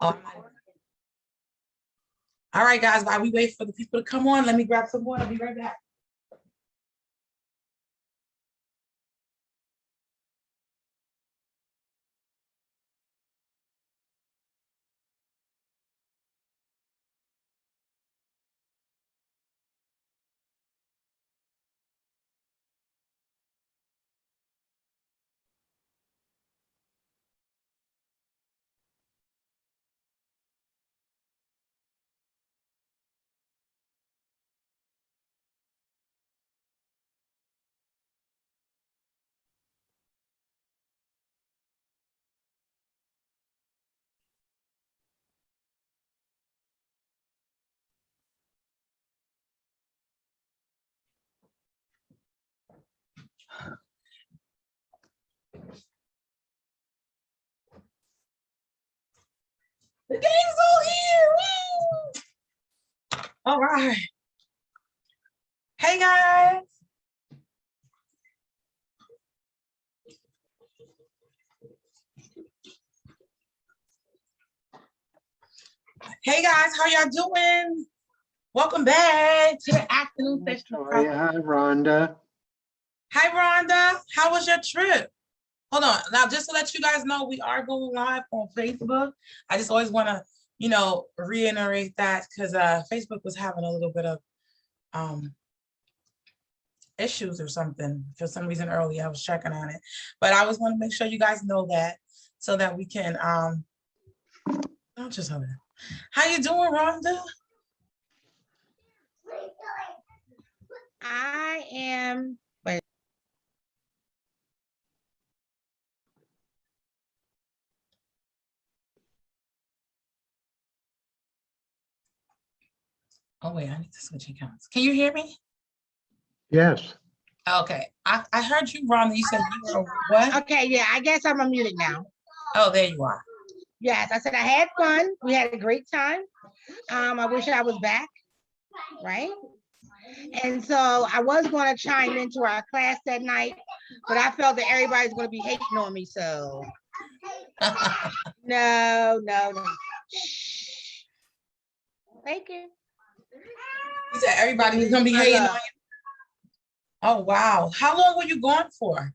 Oh, all right, guys, while we wait for the people to come on, let me grab some water. I'll be right back. The gang's all here. Woo! All right. Hey, guys. Hey, guys, how y'all doing? Welcome back to the afternoon session. Hi, Rhonda. Hi, Rhonda. How was your trip? Hold on. Now, just to let you guys know, we are going live on Facebook. I just always want to, reiterate that because Facebook was having a little bit of issues or something for some reason earlier. I was checking on it, but I always want to make sure you guys know that so that we can I'll just hold it. How you doing, Rhonda? I am. Wait. Oh wait, I need to switch accounts. Can you hear me? Yes. Okay, I heard you, Rhonda. You said you were what? Okay, yeah, I guess I'm unmuted now. Oh, there you are. Yes, I said I had fun. We had a great time. I wish I was back, right? And so I was going to chime into our class that night, but I felt that everybody's going to be hating on me. So no. Shh. Thank you. You said everybody was gonna be hating on you. Oh wow! How long were you gone for?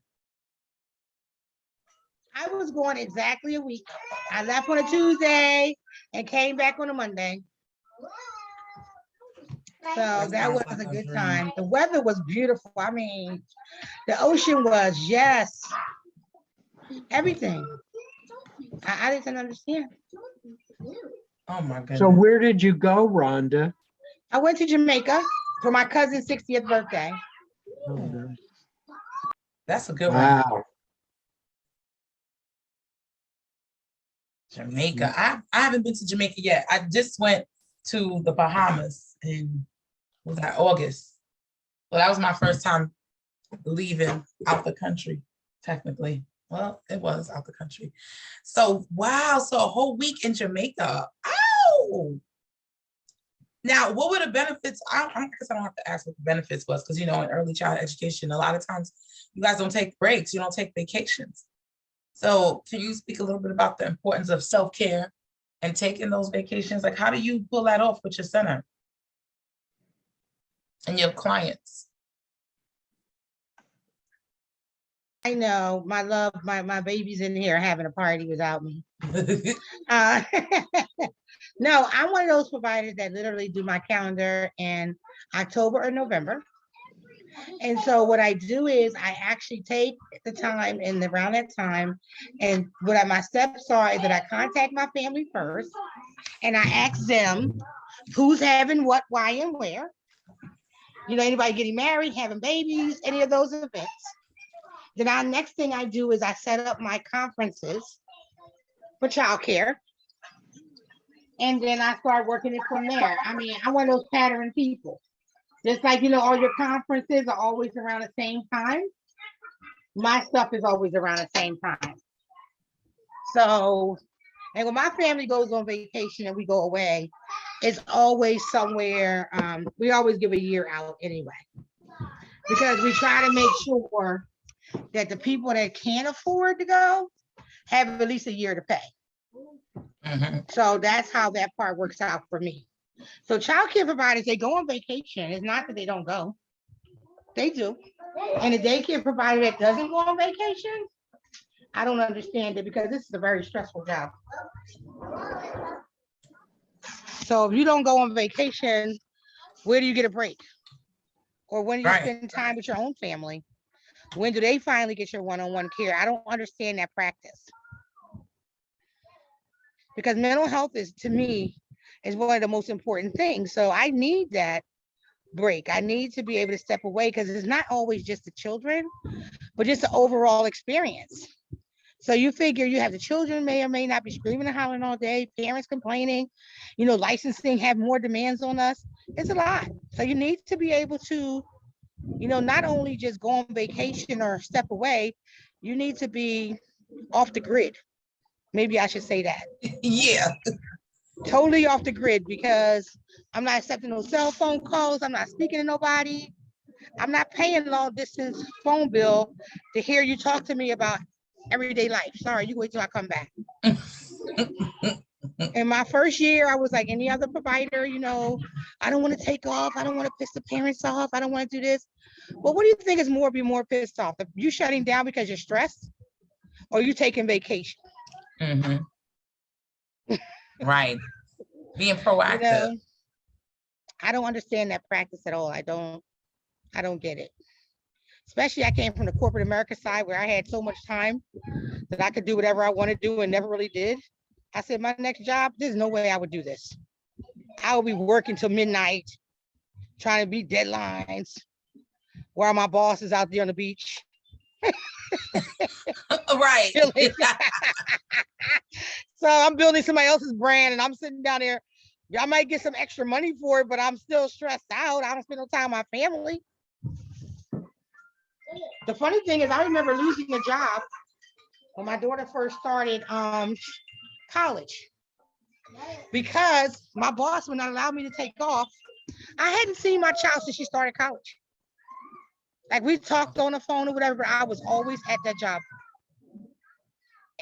I was going exactly a week. I left on a Tuesday and came back on a Monday. So that was a good time. The weather was beautiful. I mean, the ocean was, yes, everything. I didn't understand. Oh my goodness. So where did you go, Rhonda? I went to Jamaica for my cousin's 60th birthday. Oh, nice. That's a good one. Wow. Jamaica. I haven't been to Jamaica yet. I just went to the Bahamas in was that August. Well, that was my first time leaving out the country, technically. Well, it was out the country. So wow, so a whole week in Jamaica. Ow! Now, what were the benefits? I guess I don't have to ask what the benefits was because in early child education, a lot of times you guys don't take breaks, you don't take vacations. So can you speak a little bit about the importance of self-care and taking those vacations? Like, how do you pull that off with your center and your clients? I know, my love, my baby's in here having a party without me. No, I'm one of those providers that literally do my calendar in October or November. And so what I do is I actually take the time and around that time, and what my steps are is that I contact my family first and I ask them who's having what, why, and where. Anybody getting married, having babies, any of those events. Then our next thing I do is I set up my conferences for childcare. And then I start working it from there. I mean, I'm one of those pattern people. Just like, all your conferences are always around the same time. My stuff is always around the same time. So, and when my family goes on vacation and we go away, it's always somewhere, we always give a year out anyway. Because we try to make sure that the people that can't afford to go have at least a year to pay. Mhm. So that's how that part works out for me. So childcare providers, they go on vacation. It's not that they don't go. They do. And a daycare provider that doesn't go on vacation, I don't understand it because this is a very stressful job. So if you don't go on vacation, where do you get a break? Or when do you Right. spend time with your own family? When do they finally get your one-on-one care? I don't understand that practice. Because mental health is, to me, is one of the most important things. So I need that break. I need to be able to step away because it's not always just the children, but just the overall experience. So you figure you have the children may or may not be screaming and hollering all day, parents complaining, licensing have more demands on us. It's a lot. So you need to be able to, not only just go on vacation or step away, you need to be off the grid. Maybe I should say that. Yeah. Totally off the grid because I'm not accepting no cell phone calls. I'm not speaking to nobody. I'm not paying long distance phone bill to hear you talk to me about everyday life. Sorry, you wait till I come back. In my first year, I was like any other provider, I don't want to take off. I don't want to piss the parents off. I don't want to do this. Well, what do you think is be more pissed off? You shutting down because you're stressed or you taking vacation? Mhm. Right. Being proactive. I don't understand that practice at all. I don't get it. Especially I came from the corporate America side where I had so much time that I could do whatever I want to do and never really did. I said, my next job, there's no way I would do this. I would be working till midnight, trying to beat deadlines, while my boss is out there on the beach. Right. So I'm building somebody else's brand and I'm sitting down there. I might get some extra money for it, but I'm still stressed out. I don't spend no time with my family. The funny thing is I remember losing a job when my daughter first started college because my boss would not allow me to take off. I hadn't seen my child since she started college. Like we talked on the phone or whatever, but I was always at that job.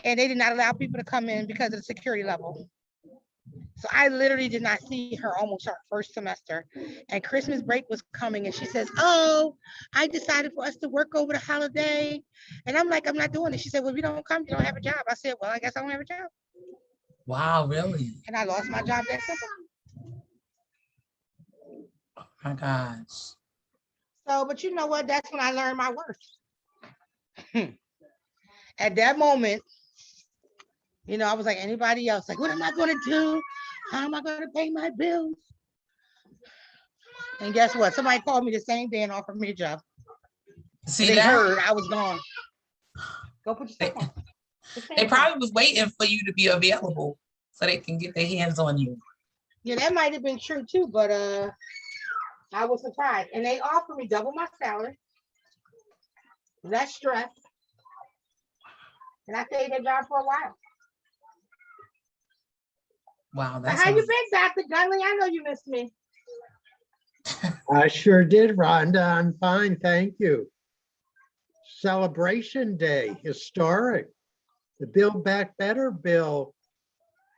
And they did not allow people to come in because of the security level. So I literally did not see her almost our first semester. And Christmas break was coming and she says, oh, I decided for us to work over the holiday. And I'm like, I'm not doing it. She said, well, if you don't come, you don't have a job. I said, well, I guess I don't have a job. Wow, really? And I lost my job that simple. Oh my gosh. So, but you know what? That's when I learned my worth. At that moment, I was like anybody else, like, what am I going to do? How am I going to pay my bills? And guess what? Somebody called me the same day and offered me a job. See they that? heard I was gone. Go put your stuff on. They probably was waiting for you to be available so they can get their hands on you. Yeah, that might have been true too, but I was surprised. And they offered me double my salary, less stress. And I stayed at that job for a while. Wow, But how you been, Dr. Gundling? I know you missed me. I sure did, Rhonda. I'm fine, thank you. Celebration Day, historic. The Build Back Better bill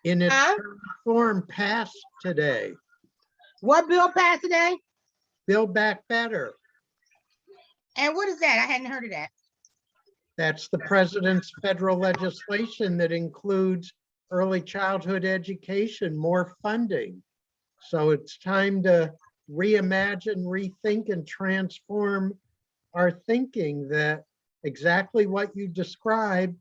in its current form passed today. What bill passed today? Build Back Better. And what is that? I hadn't heard of that. That's the president's federal legislation that includes early childhood education, more funding. So it's time to reimagine, rethink, and transform our thinking that exactly what you described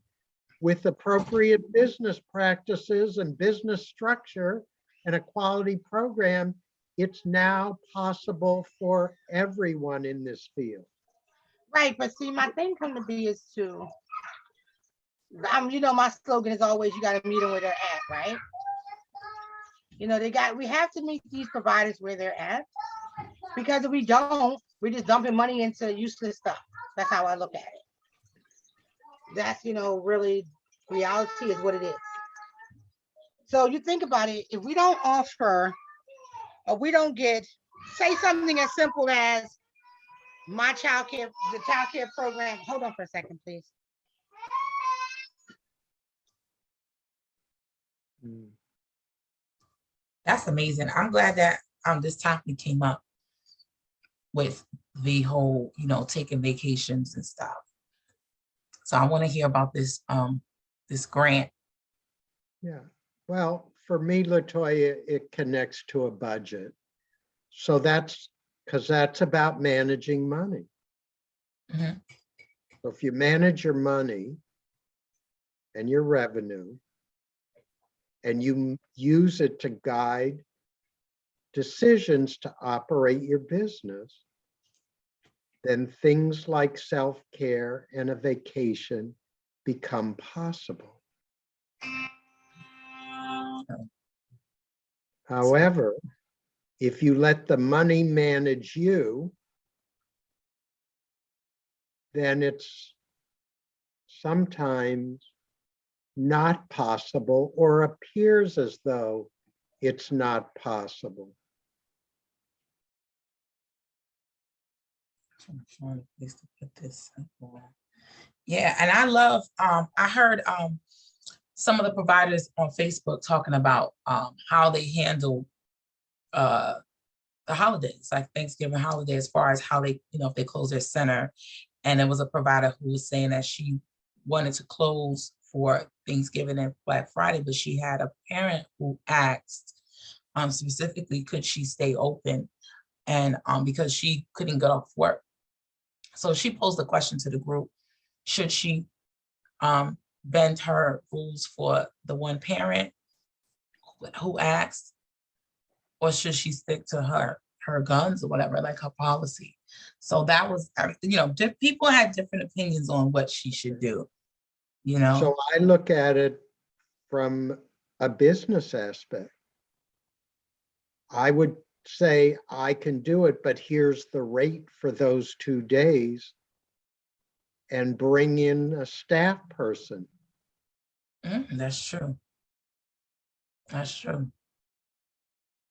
with appropriate business practices and business structure and a quality program, it's now possible for everyone in this field. Right, but see, my thing come to be is to, my slogan is always, you got to meet them where they're at, right? We have to meet these providers where they're at, because if we don't, we're just dumping money into useless stuff. That's how I look at it. That's, really reality is what it is. So you think about it, if we don't offer, or we don't get, say something as simple as the childcare program. Hold on for a second, please. Mm. That's amazing. I'm glad that this topic came up with the whole, taking vacations and stuff. So I want to hear about this grant. Yeah, well, for me, LaToya, it connects to a budget. So that's because that's about managing money. Mhm. So if you manage your money and your revenue and you use it to guide decisions to operate your business, then things like self-care and a vacation become possible. However, if you let the money manage you, then it's sometimes not possible or appears as though it's not possible. Trying to find a place to put this. Yeah, and I love, I heard some of the providers on Facebook talking about how they handle the holidays, like Thanksgiving holiday, as far as how they, if they close their center. And there was a provider who was saying that she wanted to close for Thanksgiving and Black Friday, but she had a parent who asked specifically, could she stay open? And because she couldn't get off work. So she posed the question to the group, should she bend her rules for the one parent who asked, or should she stick to her guns or whatever, like her policy? So that was, people had different opinions on what she should do, So I look at it from a business aspect. I would say I can do it, but here's the rate for those 2 days and bring in a staff person. That's true. That's true.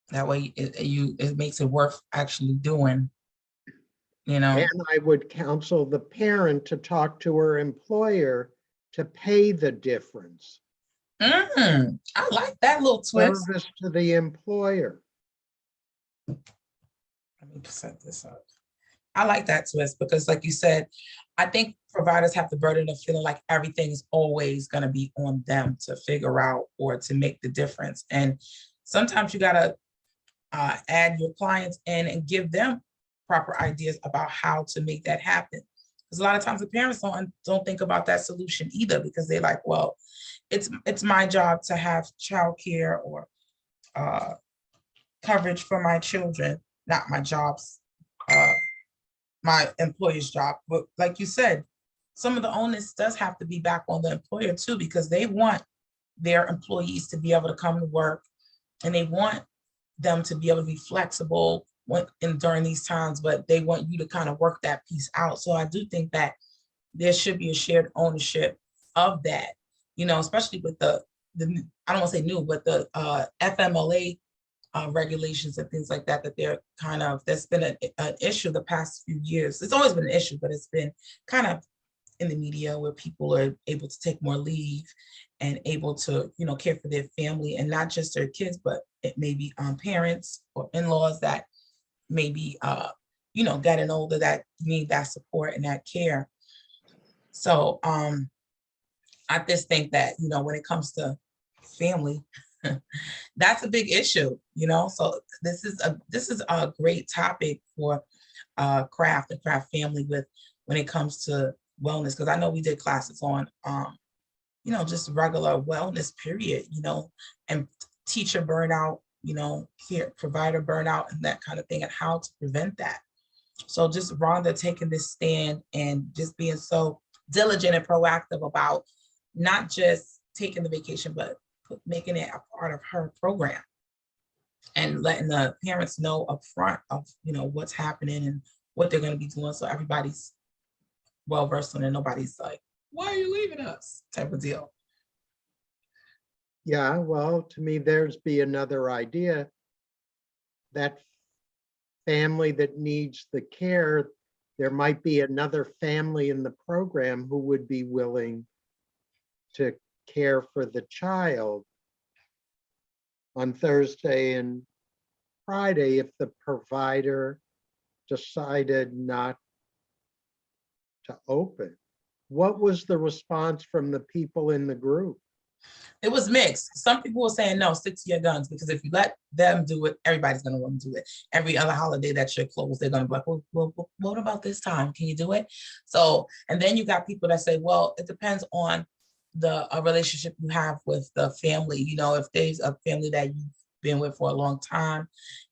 That way it makes it worth actually doing, And I would counsel the parent to talk to her employer to pay the difference. I like that little twist. Service to the employer. Let me set this up. I like that twist because, like you said, I think providers have the burden of feeling like everything's always going to be on them to figure out or to make the difference. And sometimes you got to add your clients in and give them proper ideas about how to make that happen. Because a lot of times the parents don't think about that solution either, because they're like, well, it's my job to have childcare or coverage for my children, not my job's my employer's job. But like you said, some of the onus does have to be back on the employer too, because they want their employees to be able to come to work, and they want them to be able to be flexible during these times, but they want you to kind of work that piece out. So I do think that there should be a shared ownership of that, especially with the I don't want to say new, but the FMLA regulations and things like that, they're kind of, that's been an issue the past few years. It's always been an issue, but it's been kind of in the media where people are able to take more leave and able to, care for their family, and not just their kids, but it may be parents or in-laws that maybe, getting older, that need that support and that care. So I just think that, when it comes to family, that's a big issue, so this is a great topic for craft and craft family with when it comes to wellness, because I know we did classes on just regular wellness period, and teacher burnout, care provider burnout and that kind of thing, and how to prevent that. So just Rhonda taking this stand and just being so diligent and proactive about not just taking the vacation, but making it a part of her program and letting the parents know up front of, what's happening and what they're going to be doing. So everybody's well versed on it. Nobody's like, why are you leaving us? Type of deal. Yeah, well, to me, there's be another idea. That family that needs the care, there might be another family in the program who would be willing to care for the child. on Thursday and Friday if the provider decided not to open. What was the response from the people in the group? It was mixed. Some people were saying, no, stick to your guns, because if you let them do it, everybody's going to want to do it. Every other holiday that you're closed, they're going to be like, well, what about this time? Can you do it? So, and then you got people that say, well, it depends on the relationship you have with the family. You know, if there's a family that you've been with for a long time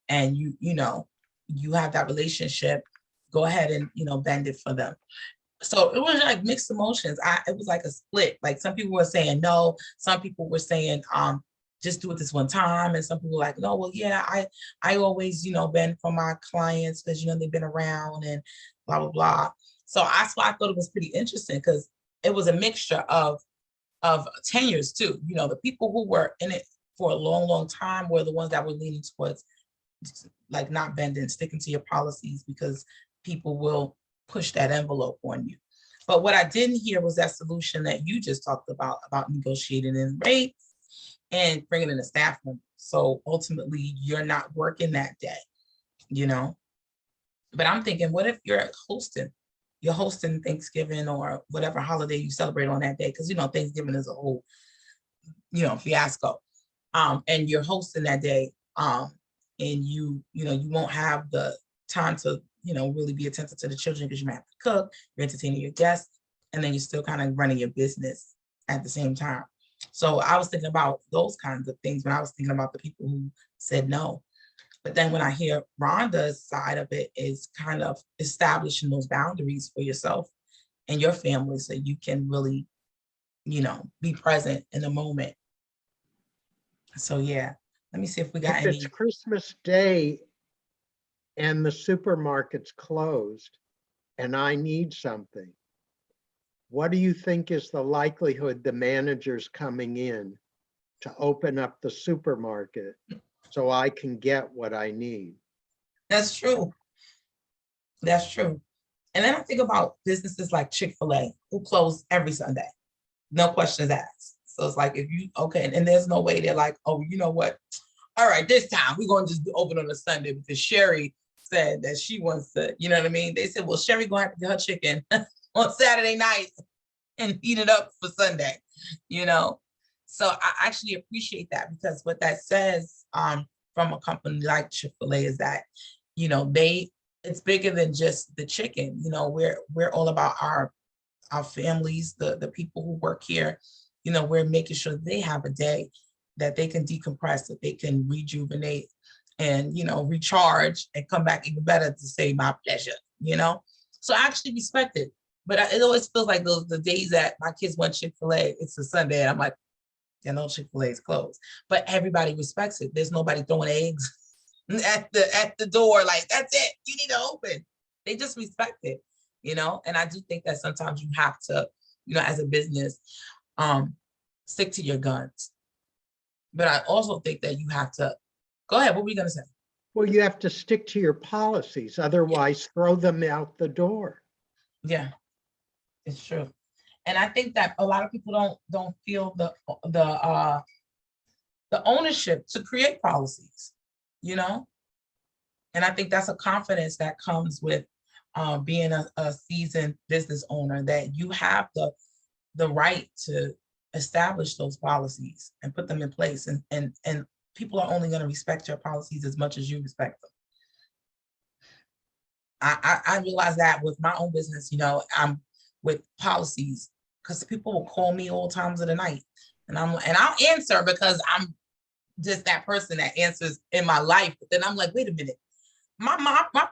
and you have that relationship, go ahead and, bend it for them. So it was like mixed emotions. It was like a split. Like some people were saying no, some people were saying just do it this one time, and some people were like, no, well, yeah, I always bend for my clients because they've been around and blah blah blah. So that's why I thought it was pretty interesting, because it was a mixture of tenures too. The people who were in it for a long time were the ones that were leaning towards like not bending, sticking to your policies, because people will push that envelope on you. But what I didn't hear was that solution that you just talked about negotiating in rates and bringing in a staff member. So ultimately, you're not working that day, But I'm thinking, what if you're hosting Thanksgiving or whatever holiday you celebrate on that day? Because, Thanksgiving is a whole, fiasco. And you're hosting that day, and you won't have the time to really be attentive to the children, because you might have to cook, you're entertaining your guests, and then you're still kind of running your business at the same time. So I was thinking about those kinds of things when I was thinking about the people who said no. But then when I hear Rhonda's side of it, is kind of establishing those boundaries for yourself and your family so you can really, be present in the moment. So yeah, let me see if we got If it's Christmas Day and the supermarket's closed and I need something, what do you think is the likelihood the manager's coming in to open up the supermarket so I can get what I need? That's true. That's true. And then I think about businesses like Chick-fil-A, who close every Sunday, no questions asked. So it's like, and there's no way they're like, oh, you know what? All right, this time we're going to just open on a Sunday because Sherry said that she wants to, you know what I mean? They said, well, Sherry going to have to get her chicken on Saturday night and heat it up for Sunday, So I actually appreciate that, because what that says from a company like Chick-fil-A is that, it's bigger than just the chicken. We're all about our families, the people who work here. We're making sure they have a day that they can decompress, that they can rejuvenate and, recharge and come back even better to say my pleasure, So I actually respect it. But it always feels like the days that my kids went Chick-fil-A, it's a Sunday, and I'm like, Chick-fil-A is closed. But everybody respects it. There's nobody throwing eggs at the door like, that's it, you need to open. They just respect it, And I do think that sometimes you have to, as a business, stick to your guns. But I also think that you have to, go ahead, what were you going to say? Well, you have to stick to your policies, otherwise throw them out the door. Yeah, it's true. And I think that a lot of people don't feel the ownership to create policies, And I think that's a confidence that comes with being a seasoned business owner, that you have the right to establish those policies and put them in place, and people are only going to respect your policies as much as you respect them. I realize that with my own business, I'm with policies, because people will call me all times of the night, and I'll answer because I'm just that person that answers in my life. But then I'm like, wait a minute, my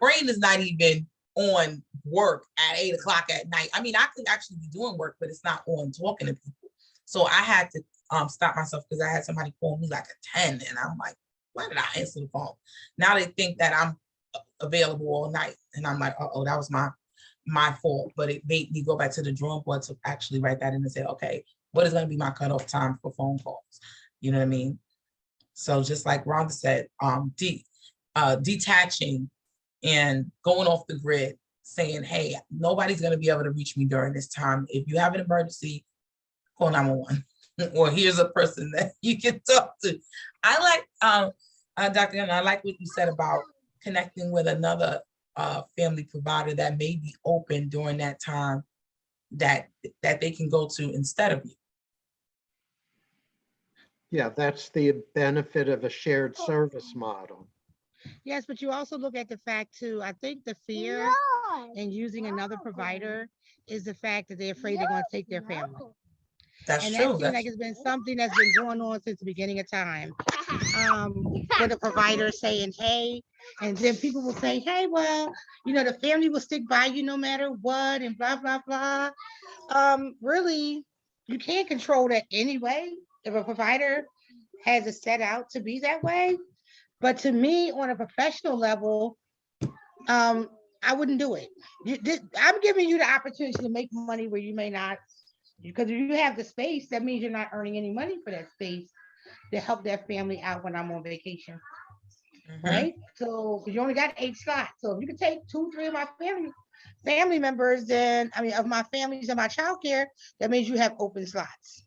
brain is not even on work at 8 o'clock at night. I mean, I could actually be doing work, but it's not on talking to people. So I had to stop myself, because I had somebody call me like at 10, and I'm like, why did I answer the phone? Now they think that I'm available all night, and I'm like, oh, that was my fault. But it made me go back to the drawing board to actually write that in and say, okay, what is going to be my cutoff time for phone calls? You know what I mean? So just like Rhonda said, detaching and going off the grid, saying, hey, nobody's going to be able to reach me during this time. If you have an emergency, call 911. or here's a person that you can talk to. I like, Dr. Young, I like what you said about connecting with another family provider that may be open during that time that they can go to instead of you. Yeah, that's the benefit of a shared service model. Yes, but you also look at the fact too, I think the fear in using another provider is the fact that they're afraid they're going to take their family. That's And true. that seems like it's been something that's been going on since the beginning of time. With the provider saying, hey, and then people will say, hey, well, the family will stick by you no matter what, and blah, blah, blah. Really, you can't control that anyway. If a provider has it set out to be that way. But to me, on a professional level, I wouldn't do it. I'm giving you the opportunity to make money where you may not, because if you have the space, that means you're not earning any money for that space to help that family out when I'm on vacation. Right? So you only got 8 slots. So if you can take 2, 3 of my family members, then of my families and my childcare, that means you have open slots.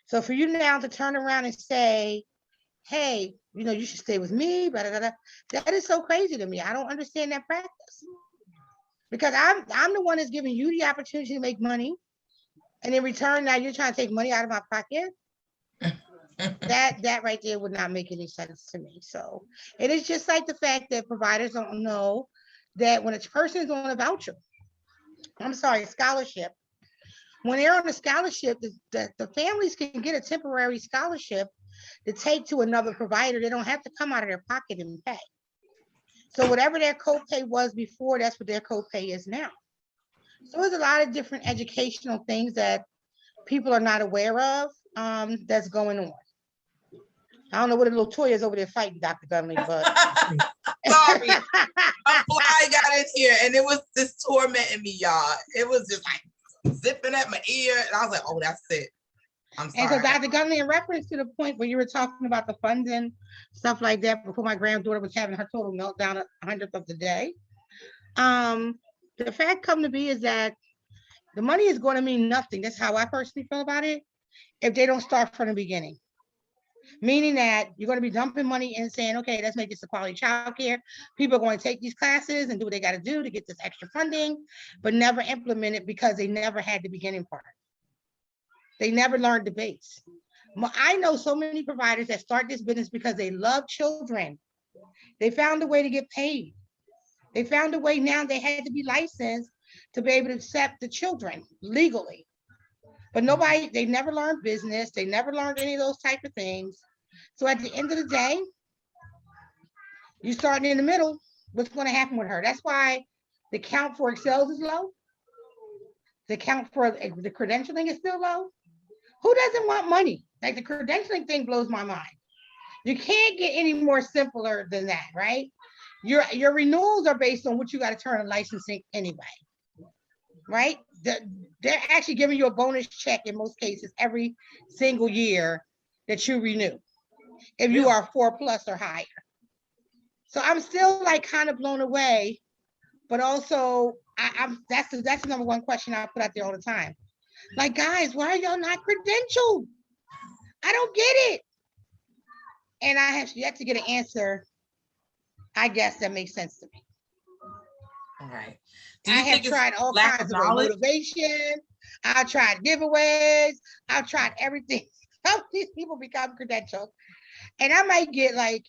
So for you now to turn around and say, hey, you should stay with me, blah, blah, blah, that is so crazy to me. I don't understand that practice. Because I'm the one that's giving you the opportunity to make money. And in return, now you're trying to take money out of my pocket. That right there would not make any sense to me. So it is just like the fact that providers don't know that when a person is on a voucher, scholarship, when they're on a scholarship, the families can get a temporary scholarship to take to another provider. They don't have to come out of their pocket and pay. So whatever their copay was before, that's what their copay is now. So there's a lot of different educational things that people are not aware of that's going on. I don't know what the LaToya is over there fighting, Dr. Gundling, but sorry, a fly got in here and it was just tormenting me, y'all. It was just like zipping at my ear, and I was like, "Oh, that's it." I'm sorry. And so, Dr. Gundling, in reference to the point where you were talking about the funding, stuff like that, before my granddaughter was having her total meltdown at 100th of the day, the fact come to be is that the money is going to mean nothing. That's how I personally feel about it. If they don't start from the beginning. Meaning that you're going to be dumping money and saying, okay, let's make this a quality childcare. People are going to take these classes and do what they got to do to get this extra funding, but never implement it because they never had the beginning part. They never learned the base. I know so many providers that start this business because they love children. They found a way to get paid. They found a way now they had to be licensed to be able to accept the children legally. But they never learned business. They never learned any of those type of things. So at the end of the day, you starting in the middle, what's going to happen with her? That's why the count for excels is low. The count for the credentialing is still low. Who doesn't want money? Like the credentialing thing blows my mind. You can't get any more simpler than that, right? Your renewals are based on what you got to turn in licensing anyway, right? They're actually giving you a bonus check in most cases every single year that you renew, if you are 4+ or higher. So I'm still like kind of blown away, but also that's the number one question I put out there all the time. Like, guys, why are y'all not credentialed? I don't get it. And I have yet to get an answer, I guess, that makes sense to me. All right. I have tried all kinds of motivation. I've tried giveaways. I've tried everything. Help these people become credentialed. And I might get like,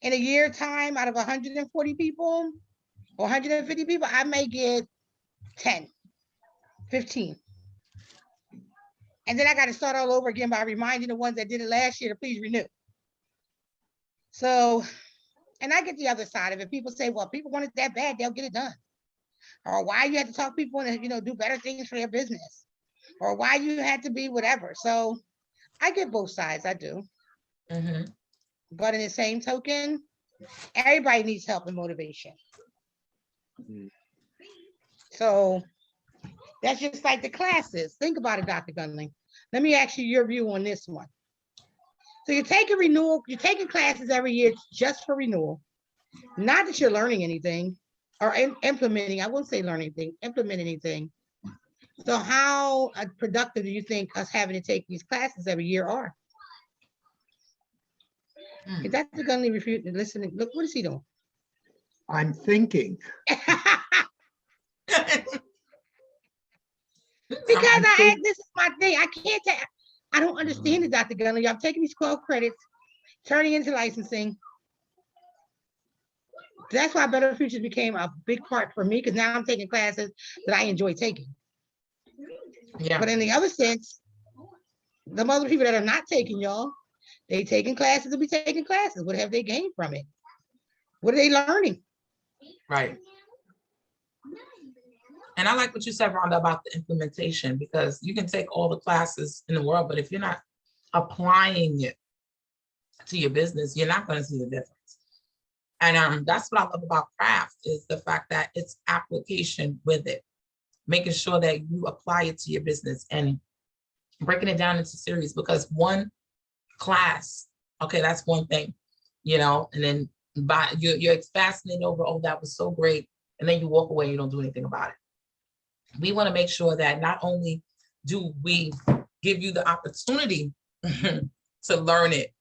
in a year time, out of 140 people or 150 people, I may get 10, 15. And then I got to start all over again by reminding the ones that did it last year to please renew. So, and I get the other side of it. People say, well, people want it that bad, they'll get it done. Or why you had to talk people and, do better things for their business. Or why you had to be whatever. So I get both sides, I do. Mm-hmm. But in the same token, everybody needs help and motivation. Mm-hmm. So that's just like the classes. Think about it, Dr. Gundling. Let me ask you your view on this one. So you're taking renewal, you're taking classes every year just for renewal. Not that you're learning anything or implementing, I won't say learn anything, implement anything. So how productive do you think us having to take these classes every year are? Hmm. Is that the Gundling refute listening? Look, what is he doing? I'm thinking. Because think- this is my thing. I can't take, I don't understand it, Dr. Gundling. I'm taking these 12 credits, turning into licensing. That's why Better Futures became a big part for me, because now I'm taking classes that I enjoy taking. Yeah, But in the other sense, the other people that are not taking, y'all, they taking classes to be taking classes. What have they gained from it? What are they learning? right. And I like what you said, Rhonda, about the implementation, because you can take all the classes in the world, but if you're not applying it to your business, you're not going to see the difference. And that's what I love about craft, is the fact that it's application with it, making sure that you apply it to your business and breaking it down into series, because one class, okay, that's one thing, you know, and then you're fascinated over, oh, that was so great, and then you walk away and you don't do anything about it. We want to make sure that not only do we give you the opportunity to learn it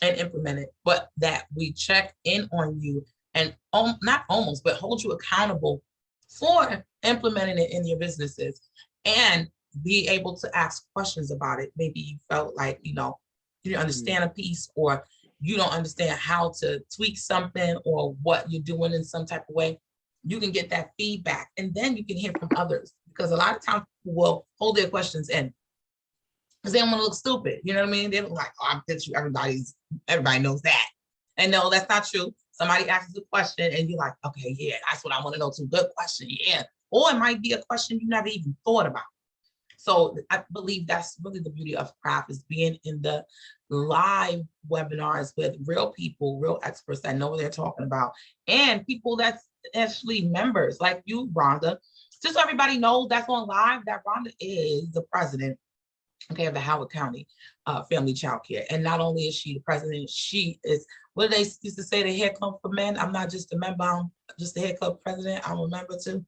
and implement it, but that we check in on you and not almost, but hold you accountable for implementing it in your businesses, and be able to ask questions about it. Maybe you felt like, you know, you didn't understand a piece, or you don't understand how to tweak something, or what you're doing in some type of way. You can get that feedback, and then you can hear from others, because a lot of times people will hold their questions in because they don't want to look stupid. You know what I mean? They look like, oh, I'm you. Everybody knows that. And no, that's not true. Somebody asks a question and you're like, okay, yeah, that's what I want to know too. Good question. Yeah. Or it might be a question you never even thought about. So I believe that's really the beauty of craft, is being in the live webinars with real people, real experts that know what they're talking about, and people that's actually members like you, Rhonda. Just so everybody knows that's on live, that Rhonda is the president, okay, of the Howard County Family Childcare. And not only is she the president, she is, what do they used to say, the hair club for men? I'm not just a member, I'm just the hair club president. I'm a member too.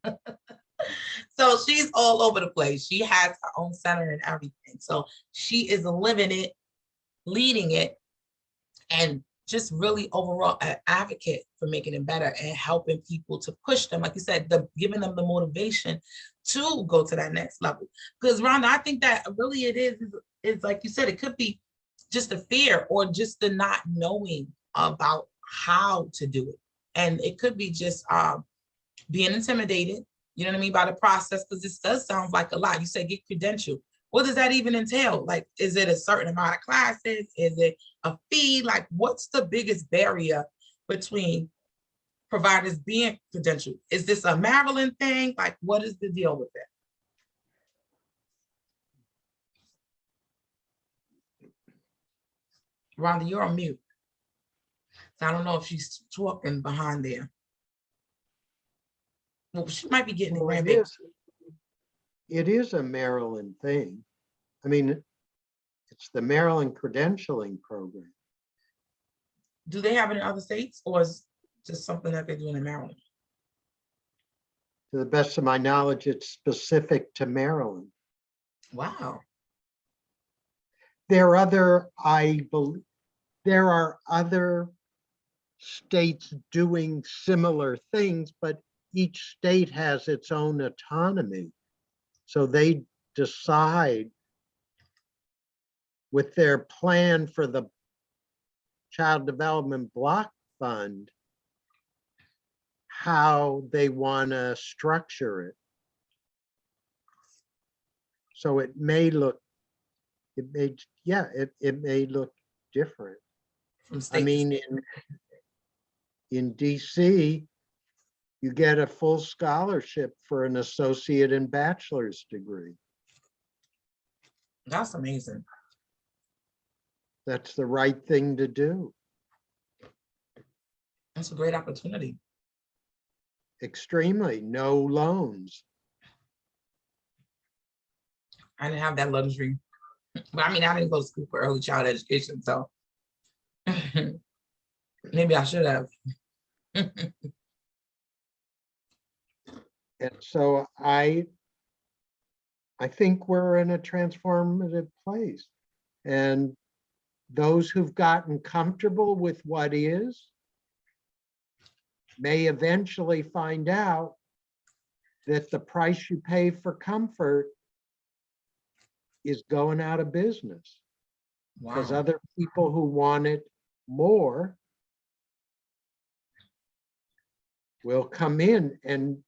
So she's all over the place. She has her own center and everything. So she is living it, leading it, and just really overall an advocate for making it better and helping people to push them, like you said, giving them the motivation to go to that next level. Because Rhonda, I think that really it is like you said, it could be just a fear, or just the not knowing about how to do it. And it could be just being intimidated, you know what I mean, by the process, because this does sound like a lot. You said get credentialed. What does that even entail? Like, is it a certain amount of classes? Is it a fee? Like, what's the biggest barrier between providers being credentialed? Is this a Maryland thing? Like, what is the deal with it? Rhonda, you're on mute. So I don't know if she's talking behind there. Well, she might be getting the Well, grandbaby. it is a Maryland thing. I mean, it's the Maryland credentialing program. Do they have it in other states, or is it just something that they're doing in Maryland? To the best of my knowledge, it's specific to Maryland. Wow. There are other states doing similar things, but each state has its own autonomy. So they decide with their plan for the Child Development Block Fund how they want to structure it. So it may look, it may look different. From state I mean, in DC, you get a full scholarship for an associate and bachelor's degree. that's amazing. That's the right thing to do. That's a great opportunity. Extremely, no loans. I didn't have that luxury. But I mean, I didn't go to school for early child education, so maybe I should have. And so I think we're in a transformative place. And those who've gotten comfortable with what is may eventually find out that the price you pay for comfort is going out of business. Because Wow. other people who want it more will come in and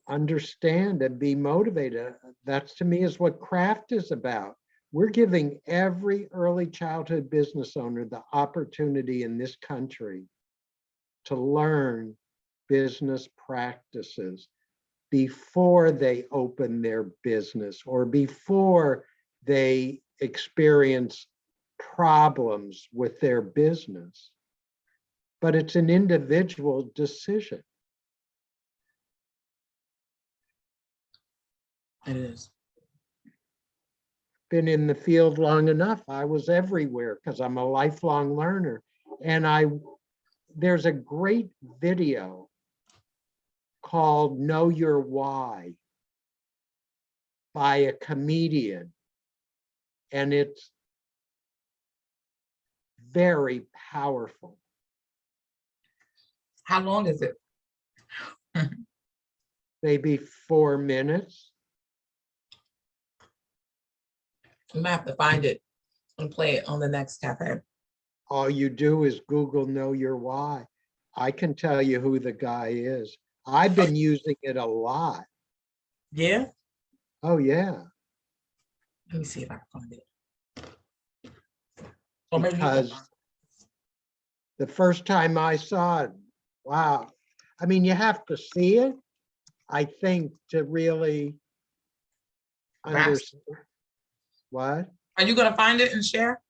understand and be motivated. That's, to me, is what craft is about. We're giving every early childhood business owner the opportunity in this country to learn business practices before they open their business or before they experience problems with their business. But it's an individual decision. It is. Been in the field long enough. I was everywhere because I'm a lifelong learner. And there's a great video called Know Your Why by a comedian. And it's very powerful. How long is it? Maybe 4 minutes. We might have to find it and play it on the next cafe. All you do is Google Know Your Why. I can tell you who the guy is. I've been using it a lot. Yeah? Oh, yeah. Let me see if I can find it. Or maybe you can- Because the first time I saw it, wow. I mean, you have to see it, I think, to really Grasp. understand. What? Are you gonna find it and share?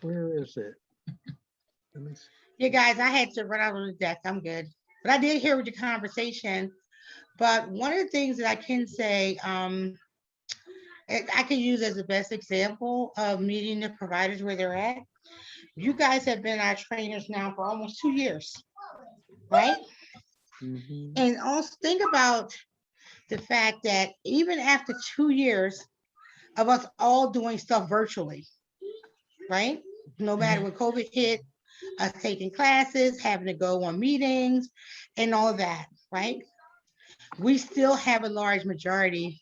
Where is it? Let me see. You guys, I had to run out on the deck. I'm good. But I did hear with your conversation. But one of the things that I can say, I can use as the best example of meeting the providers where they're at. You guys have been our trainers now for almost 2 years, right? Mhm. And also think about the fact that even after 2 years of us all doing stuff virtually, right? No matter when COVID hit, us taking classes, having to go on meetings and all that, right? We still have a large majority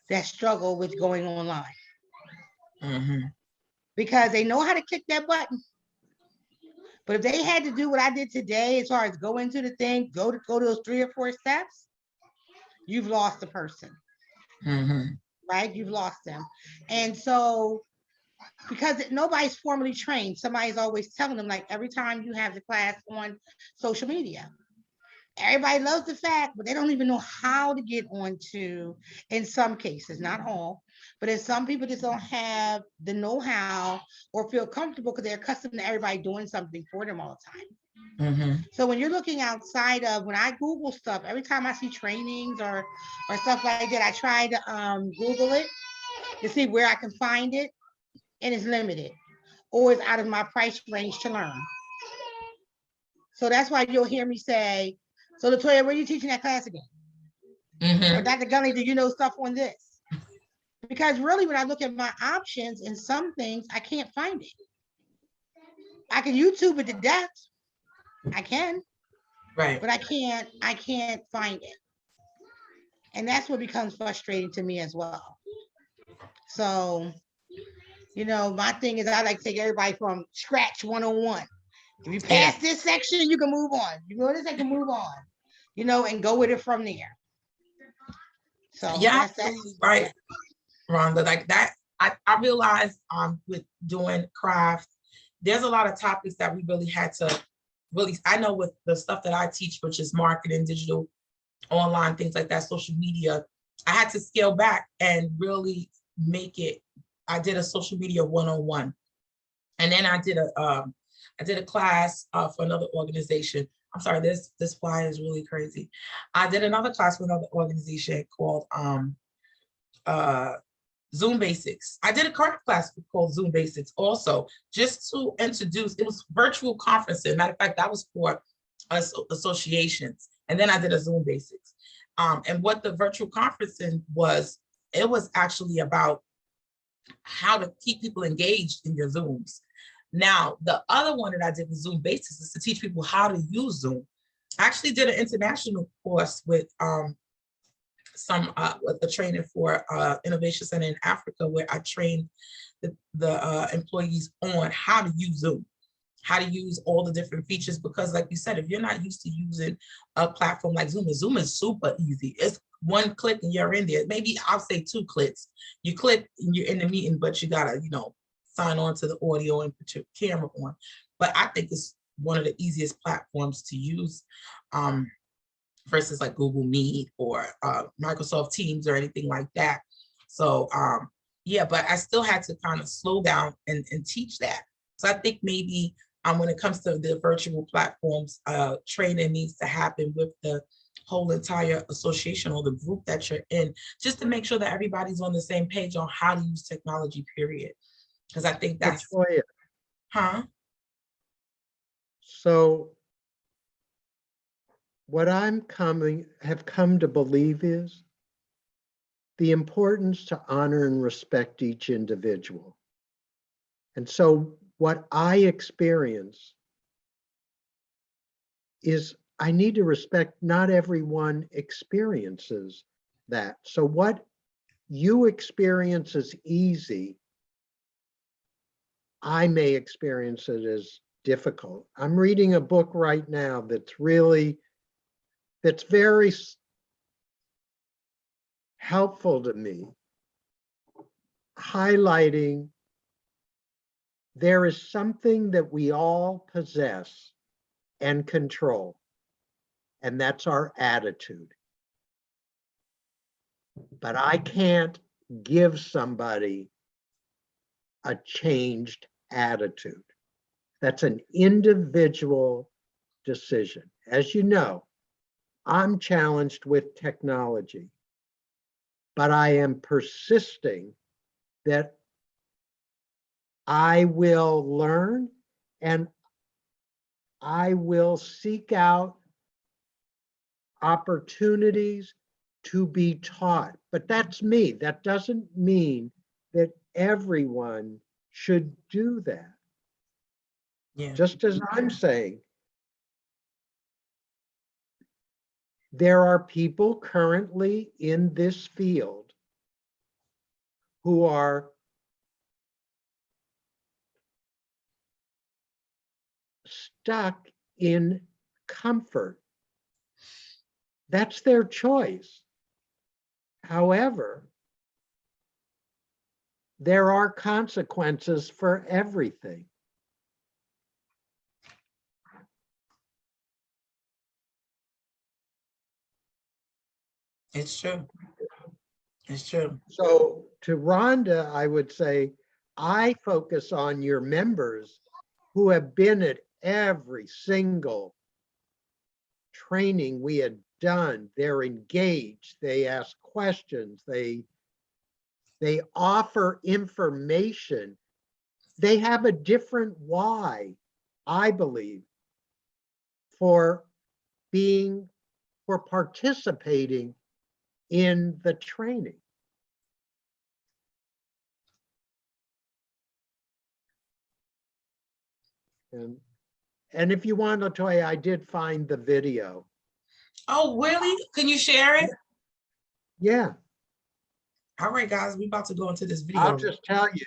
that struggle with going online Mm-hmm. because they know how to click that button. But if they had to do what I did today, as far as go into the thing, go to those 3 or 4 steps, you've lost the person, Mm-hmm. right? You've lost them. And so because nobody's formally trained, somebody's always telling them, like, every time you have the class on social media, everybody loves the fact, but they don't even know how to get onto, in some cases, not all, but in some people just don't have the know-how or feel comfortable because they're accustomed to everybody doing something for them all the time. Mm-hmm. So when you're looking outside of, when I Google stuff, every time I see trainings or stuff like that, I try to Google it to see where I can find it, and it's limited or it's out of my price range to learn. So that's why you'll hear me say, so LaToya, where are you teaching that class again? Mm-hmm. Or Dr. Gundling, do you know stuff on this? Because really, when I look at my options in some things, I can't find it. I can YouTube it to death. I can, Right. but I can't find it. And that's what becomes frustrating to me as well. So, my thing is I like to take everybody from scratch 101. If you pass this section, you can move on. You know this, I can move on, and go with it from there. So Yeah, that's absolutely right, Rhonda. Like that, I realized with doing craft, there's a lot of topics that we really had to I know with the stuff that I teach, which is marketing, digital, online, things like that, social media, I had to scale back and really make it. I did a social media 101. And then I did a class for another organization. I'm sorry, this flyer is really crazy. I did another class for another organization called Zoom Basics. I did a current class called Zoom Basics also, just to introduce. It was virtual conferencing. Matter of fact, that was for us associations. And then I did a Zoom basics. And what the virtual conferencing was, it was actually about how to keep people engaged in your Zooms. Now, the other one that I did with Zoom basics is to teach people how to use Zoom. I actually did an international course with with the training for Innovation Center in Africa, where I trained the employees on how to use Zoom, how to use all the different features, because like you said, if you're not used to using a platform like Zoom, and Zoom is super easy. It's one click and you're in there. Maybe I'll say 2 clicks. You click and you're in the meeting, but you gotta, sign on to the audio and put your camera on. But I think it's one of the easiest platforms to use versus like Google Meet or Microsoft Teams or anything like that. So yeah, but I still had to kind of slow down and teach that. So I think maybe when it comes to the virtual platforms, training needs to happen with the whole entire association or the group that you're in, just to make sure that everybody's on the same page on how to use technology, period. Because I think that's, LaToya, so what have come to believe is the importance to honor and respect each individual. And so what I experience is I need to respect not everyone experiences that. So what you experience as easy, I may experience it as difficult. I'm reading a book right now that's very helpful to me, highlighting there is something that we all possess and control, and that's our attitude. But I can't give somebody a changed attitude. That's an individual decision. As you know, I'm challenged with technology, but I am persisting that I will learn and I will seek out opportunities to be taught. But that's me. That doesn't mean that everyone should do that. yeah. Just as I'm saying, there are people currently in this field who are stuck in comfort. That's their choice. However, there are consequences for everything. It's true. It's true. So to Rhonda, I would say, I focus on your members who have been at every single training we had done. They're engaged, they ask questions, they offer information. They have a different why, I believe, for participating in the training. And if you want, LaToya, I did find the video. Oh, really? Can you share it? Yeah. All right, guys, we're about to go into this video. I'll just tell you.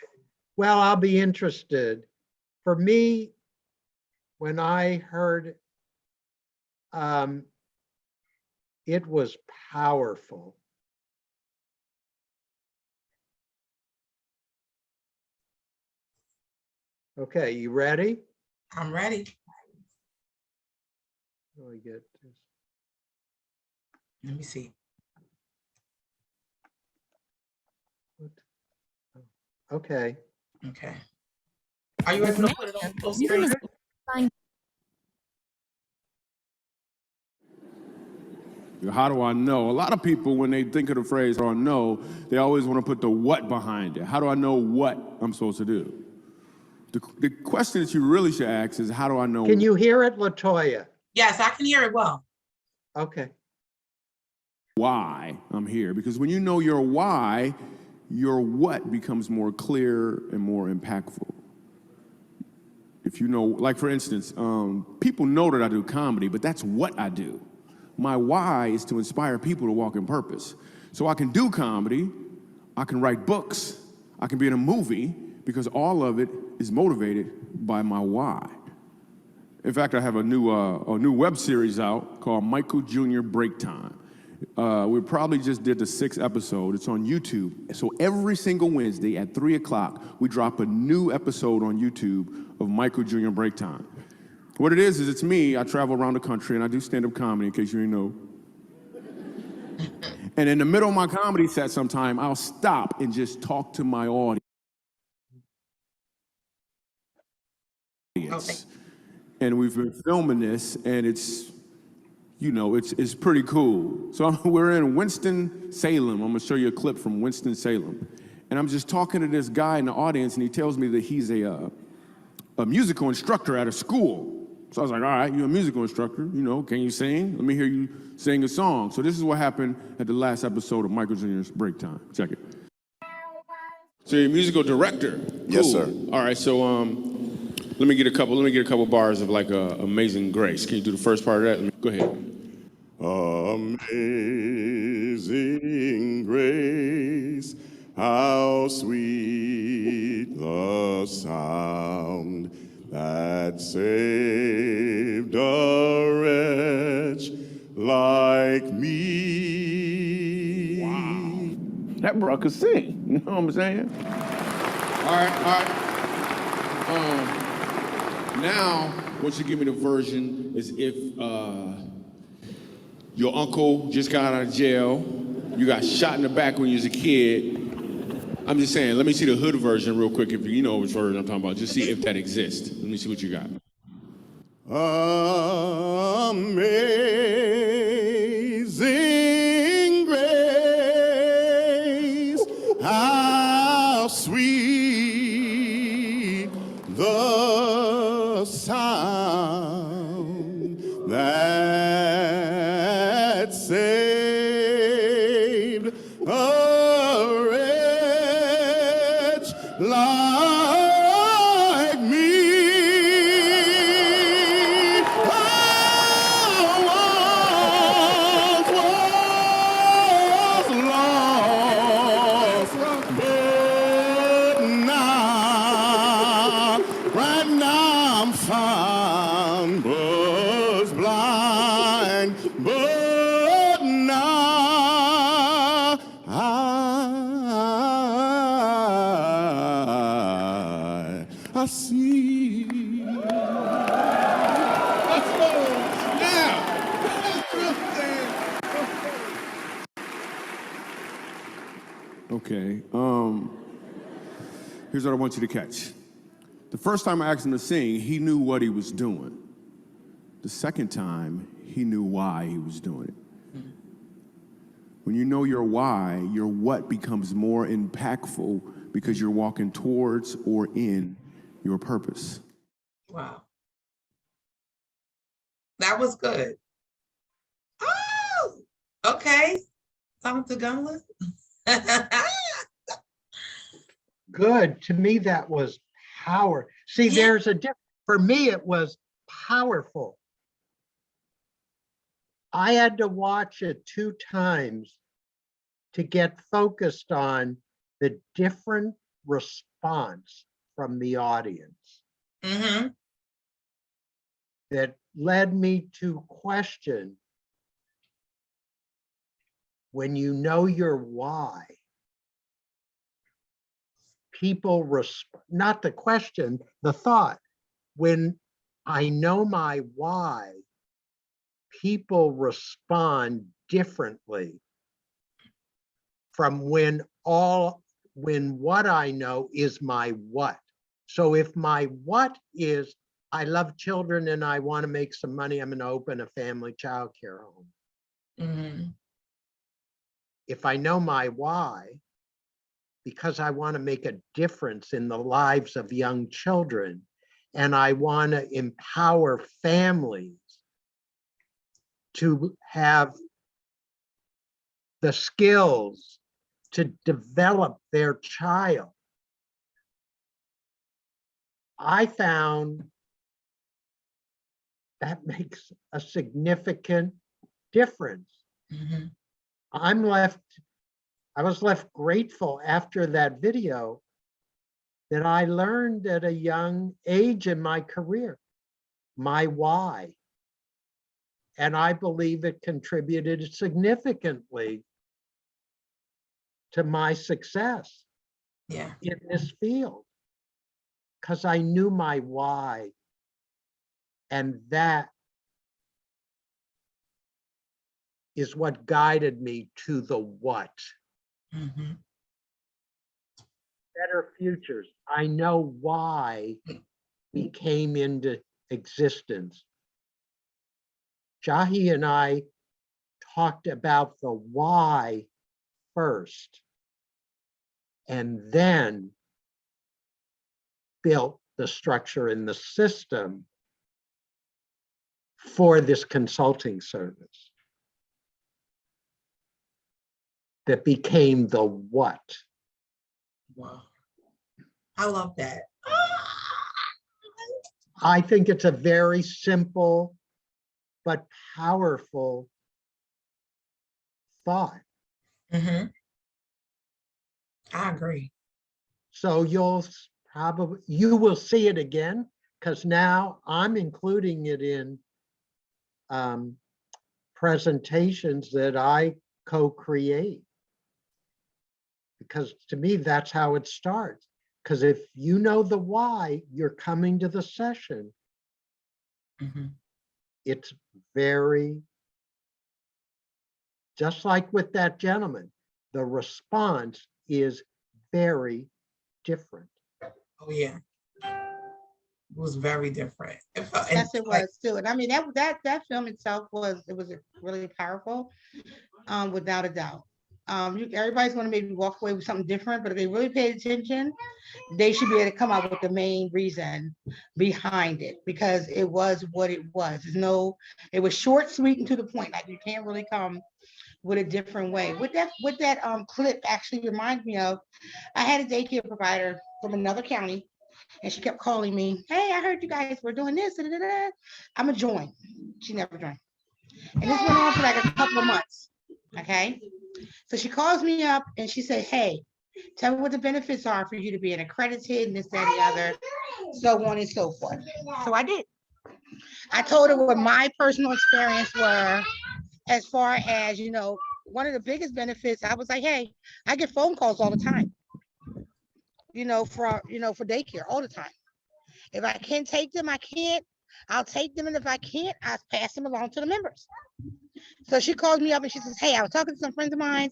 Well, I'll be interested. For me, when I heard, it was powerful. Okay, you ready? I'm ready. Let me get this. Let me see. Okay. Okay. Are you able to put it on full screen? How do I know? A lot of people, when they think of the phrase, "how do I know," they always want to put the what behind it. How do I know what I'm supposed to do? The question that you really should ask is, how do I know? Can you hear it, LaToya? Yes, I can hear it well. Okay. Why I'm here. Because when you know your why, your what becomes more clear and more impactful. If you know, like for instance, people know that I do comedy, but that's what I do. My why is to inspire people to walk in purpose. So I can do comedy, I can write books, I can be in a movie, because all of it is motivated by my why. In fact, I have a new web series out called Michael Jr. Break Time. We probably just did the 6th episode. It's on YouTube. So every single Wednesday at 3 o'clock, we drop a new episode on YouTube of Michael Jr. Break Time. What it is it's me. I travel around the country and I do stand-up comedy, in case you didn't know. And in the middle of my comedy set sometime, I'll stop and just talk to my audience. Okay. And we've been filming this, and it's, you know, it's pretty cool. So we're in Winston-Salem. I'm gonna show you a clip from Winston-Salem. And I'm just talking to this guy in the audience, and he tells me that he's a musical instructor at a school. So I was like, all right, you're a musical instructor, you know, can you sing? Let me hear you sing a song. So this is what happened at the last episode of Michael Jr.'s Break Time. Check it. So you're a musical director? Yes, Cool. sir. All right, so let me get a couple bars of like Amazing Grace. Can you do the first part of that? Go ahead. Amazing grace, how sweet the sound that saved a wretch like me. Wow. That bro could sing, you know what I'm saying? All right. Now, what you give me the version is if your uncle just got out of jail, you got shot in the back when you was a kid. I'm just saying, let me see the hood version real quick, if you know which version I'm talking about. Just see if that exists. Let me see what you got. Amazing grace, how sweet the sound that saved a wretch like me. But now I see. Okay, here's what I want you to catch. The first time I asked him to sing, he knew what he was doing. The second time, he knew why he was doing it. When you know your why, your what becomes more impactful because you're walking towards or in your purpose. Wow. That was good. Oh, okay. Something to Gundling. Good. To me, that was power. See, Yeah. there's a difference. For me, it was powerful. I had to watch it 2 times to get focused on the different response from the audience Mm-hmm. that led me to question, when you know your why, people not the question, the thought. When I know my why, people respond differently from when what I know is my what. So if my what is, I love children and I want to make some money, I'm going to open a family childcare home. Mm-hmm. If I know my why, because I want to make a difference in the lives of young children, and I want to empower families to have the skills to develop their child, I found that makes a significant difference. Mhm. I was left grateful after that video that I learned at a young age in my career, my why. And I believe it contributed significantly to my success Yeah. in this field, because I knew my why. And that is what guided me to the what. Mhm. Better futures. I know why we came into existence. Jahi and I talked about the why first, and then built the structure and the system for this consulting service that became the what. Wow. I love that. I think it's a very simple but powerful thought. Mhm. I agree. So you will see it again, because now I'm including it in presentations that I co-create. Because to me, that's how it starts. Because if you know the why you're coming to the session, Mhm. it's very, just like with that gentleman, the response is very different. Oh yeah. It was very different. It felt, and Yes, it like, was too. And I mean, that film itself was really powerful, without a doubt. Everybody's going to maybe walk away with something different, but if they really paid attention, they should be able to come up with the main reason behind it, because it was what it was. It was short, sweet, and to the point. Like, you can't really come with a different way. What that clip actually reminds me of, I had a daycare provider from another county, and she kept calling me, "Hey, I heard you guys were doing this. Da, da, da. I'm gonna join." She never joined. And this went on for like a couple of months. Okay. So she calls me up and she said, "Hey, tell me what the benefits are for you to be an accredited and this, that, and the other, so on and so forth." So I did. I told her what my personal experience were, as far as, one of the biggest benefits. I was like, "Hey, I get phone calls all the time, for daycare all the time. If I can take them, I can't. I'll take them, and if I can't, I'll pass them along to the members." So she calls me up and she says, "Hey, I was talking to some friends of mine,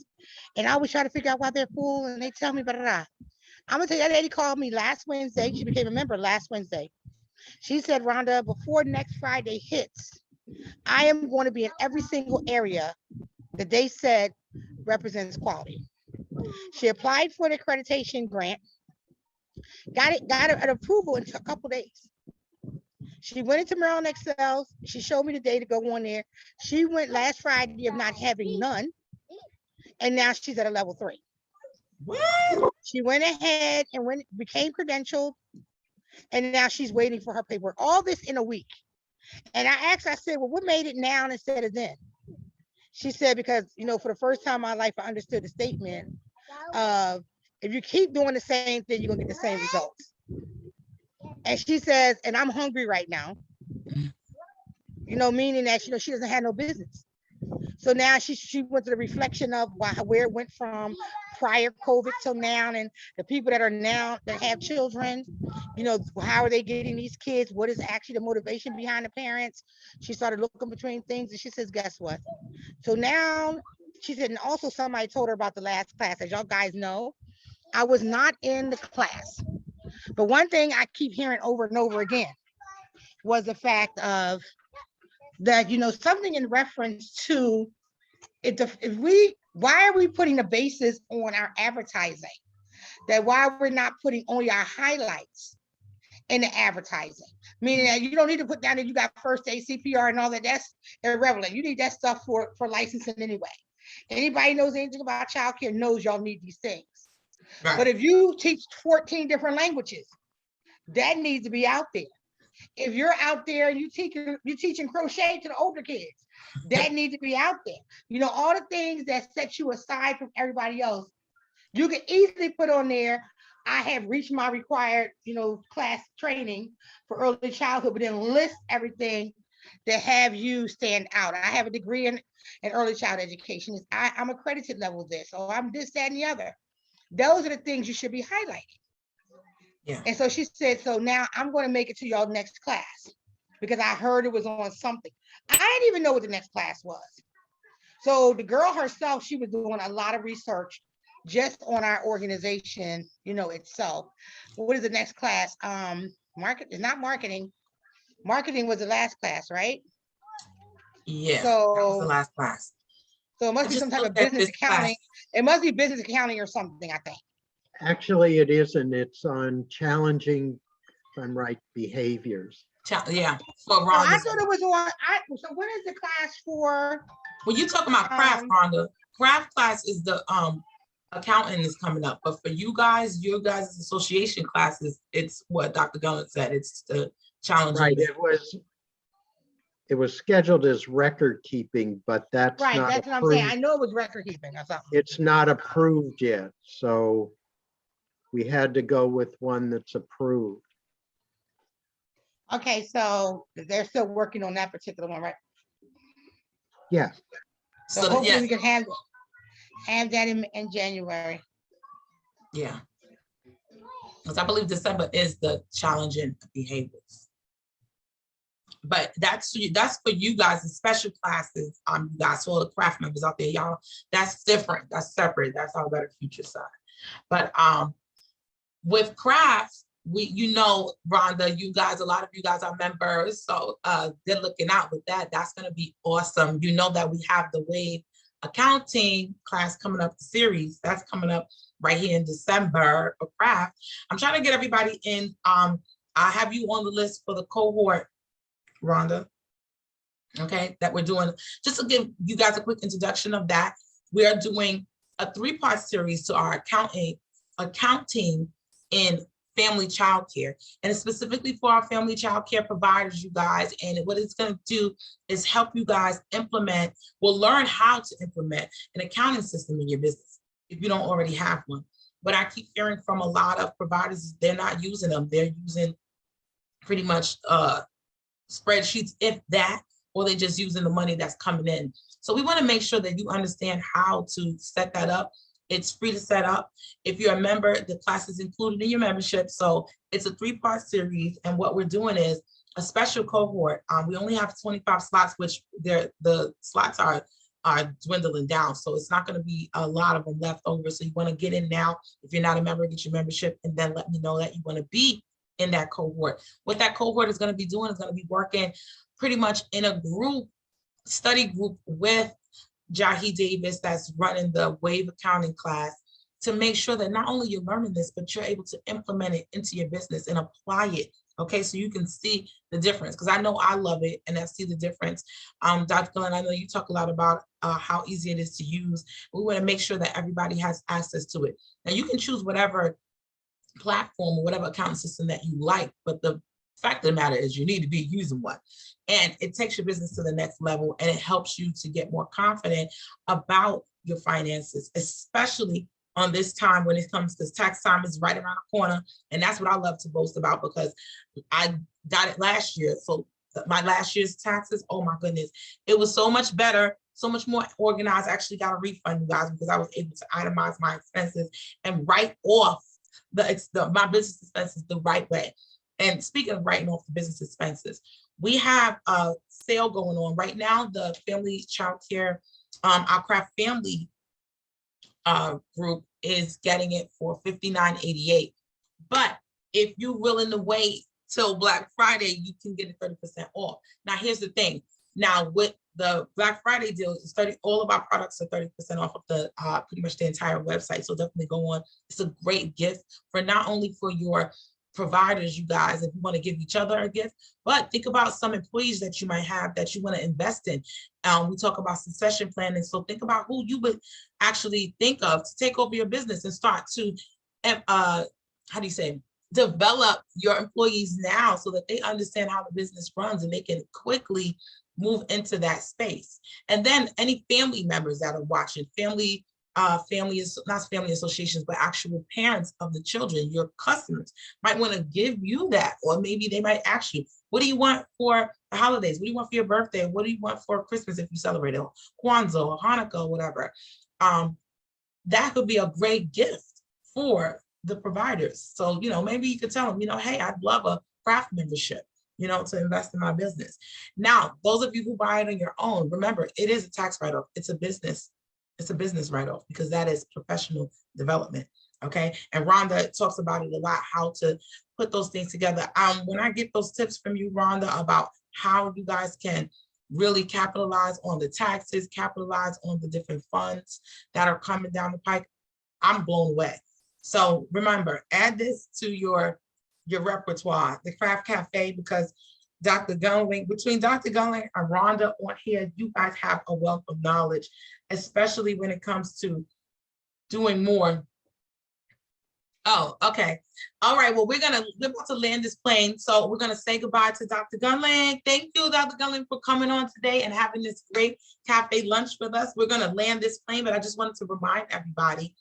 and I always try to figure out why they're full, and they tell me, blah, blah, blah." I'm gonna tell you, that lady called me last Wednesday. She became a member last Wednesday. She said, "Rhonda, before next Friday hits, I am going to be in every single area that they said represents quality." She applied for the accreditation grant, got an approval in a couple days. She went into Maryland Excel. She showed me the day to go on there. She went last Friday of not having none, and now she's at a level 3. what? She went ahead and became credentialed, and now she's waiting for her paperwork. All this in a week. And I said, "Well, what made it now instead of then?" She said, "Because, for the first time in my life, I understood the statement of, if you keep doing the same thing, you're going to get the same results." And she says, "And I'm hungry right now," meaning that, she doesn't have no business. So now she went to the reflection of where it went from prior COVID till now, and the people that are now that have children, how are they getting these kids? What is actually the motivation behind the parents? She started looking between things, and she says, "Guess what?" So now she said, and also somebody told her about the last class. As y'all guys know, I was not in the class, but one thing I keep hearing over and over again was the fact of that, something in reference to why are we putting the basis on our advertising? That why we're not putting only our highlights in the advertising? Meaning that you don't need to put down that you got first aid, CPR and all that. That's irrelevant. You need that stuff for licensing anyway. Anybody knows anything about childcare knows y'all need these things. But Right. if you teach 14 different languages, that needs to be out there. If you're out there and you teaching crochet to the older kids, that needs to be out there. You know, all the things that set you aside from everybody else, you can easily put on there. I have reached my required, class training for early childhood, but then list everything to have you stand out. I have a degree in early child education. I'm accredited level this, so I'm this, that, and the other. Those are the things you should be highlighting. Yeah. And so she said, so now I'm going to make it to y'all next class because I heard it was on something. I didn't even know what the next class was. So the girl herself, she was doing a lot of research just on our organization, itself. What is the next class? Market is not marketing. Marketing was the last class, right? Yeah. That was the So, last class. so it must be Just some type of looked at business this class. accounting. It must be business accounting or something, I think. Actually, it isn't. It's on challenging, if I'm right, behaviors. Yeah. For So I Rhonda's. thought it was on. So when is the class for? When you talking about craft, Rhonda, craft class is the accounting is coming up. But for you guys' association classes, it's what Dr. Gundling said. It's the challenging. Right. It was scheduled as record keeping, but that's Right. not That's what I'm approved. saying. I know it was record keeping or something. It's not approved yet, so we had to go with one that's approved. Okay, so they're still working on that particular one, right? Yeah. So So hopefully yes, we can have that in January. yeah. Because I believe December is the challenging behaviors. But that's for you guys, the special classes. You guys, all the craft members out there, y'all. That's different. That's separate. That's our Better Future side. But with crafts, Rhonda, a lot of you guys are members, so they're looking out with that. That's going to be awesome. You know that we have the Wave accounting class coming up, the series that's coming up right here in December for craft. I'm trying to get everybody in. I have you on the list for the cohort, Rhonda. Okay, that we're doing. Just to give you guys a quick introduction of that, we are doing a 3-part series to our accounting in family childcare, and it's specifically for our family childcare providers, you guys. And what it's going to do is help you guys learn how to implement an accounting system in your business if you don't already have one. But I keep hearing from a lot of providers, they're not using them. They're using pretty much spreadsheets, if that, or they're just using the money that's coming in. So we want to make sure that you understand how to set that up. It's free to set up. If you're a member, the class is included in your membership. So it's a 3-part series. And what we're doing is a special cohort. We only have 25 slots, which the slots are dwindling down. So it's not going to be a lot of them left over. So you want to get in now. If you're not a member, get your membership and then let me know that you want to be in that cohort. What that cohort is going to be doing is going to be working pretty much in a study group with Jahi Davis, that's running the Wave accounting class, to make sure that not only you're learning this, but you're able to implement it into your business and apply it. Okay, so you can see the difference, because I know I love it and I see the difference. Dr. Glenn, I know you talk a lot about how easy it is to use. We want to make sure that everybody has access to it. Now you can choose whatever platform or whatever accounting system that you like, but the fact of the matter is you need to be using one, and it takes your business to the next level, and it helps you to get more confident about your finances, especially on this time when it comes, because tax time is right around the corner. And that's what I love to boast about, because I got it last year. So my last year's taxes, oh my goodness, it was so much better, so much more organized. I actually got a refund, you guys, because I was able to itemize my expenses and write off my business expenses the right way. And speaking of writing off the business expenses, we have a sale going on right now. The family childcare, our craft family group is getting it for $59.88. But if you're willing to wait till Black Friday, you can get it 30% off. Now, here's the thing. Now, with the Black Friday deal, it's all of our products are 30% off of the pretty much the entire website. So definitely go on. It's a great gift for not only for your providers, you guys, if you want to give each other a gift, but think about some employees that you might have that you want to invest in. We talk about succession planning. So think about who you would actually think of to take over your business and start to, how do you say, develop your employees now so that they understand how the business runs and they can quickly move into that space. And then any family members that are watching, not family associations, but actual parents of the children, your customers might want to give you that, or maybe they might ask you, what do you want for the holidays? What do you want for your birthday? What do you want for Christmas if you celebrate it, or Kwanzaa or Hanukkah or whatever? That could be a great gift for the providers. So, maybe you could tell them, hey, I'd love a craft membership, to invest in my business. Now, those of you who buy it on your own, remember, it is a tax write-off. It's a business write-off, because that is professional development. Okay. And Rhonda talks about it a lot, how to put those things together. When I get those tips from you, Rhonda, about how you guys can really capitalize on the taxes, capitalize on the different funds that are coming down the pike, I'm blown away. So remember, add this to your repertoire, the Craft Cafe, because Dr. Gundling, between Dr. Gundling and Rhonda on here, you guys have a wealth of knowledge, especially when it comes to doing more. Oh, okay. All right. Well, we're about to land this plane. So we're going to say goodbye to Dr. Gundling. Thank you, Dr. Gundling, for coming on today and having this great cafe lunch with us. We're going to land this plane, but I just wanted to remind everybody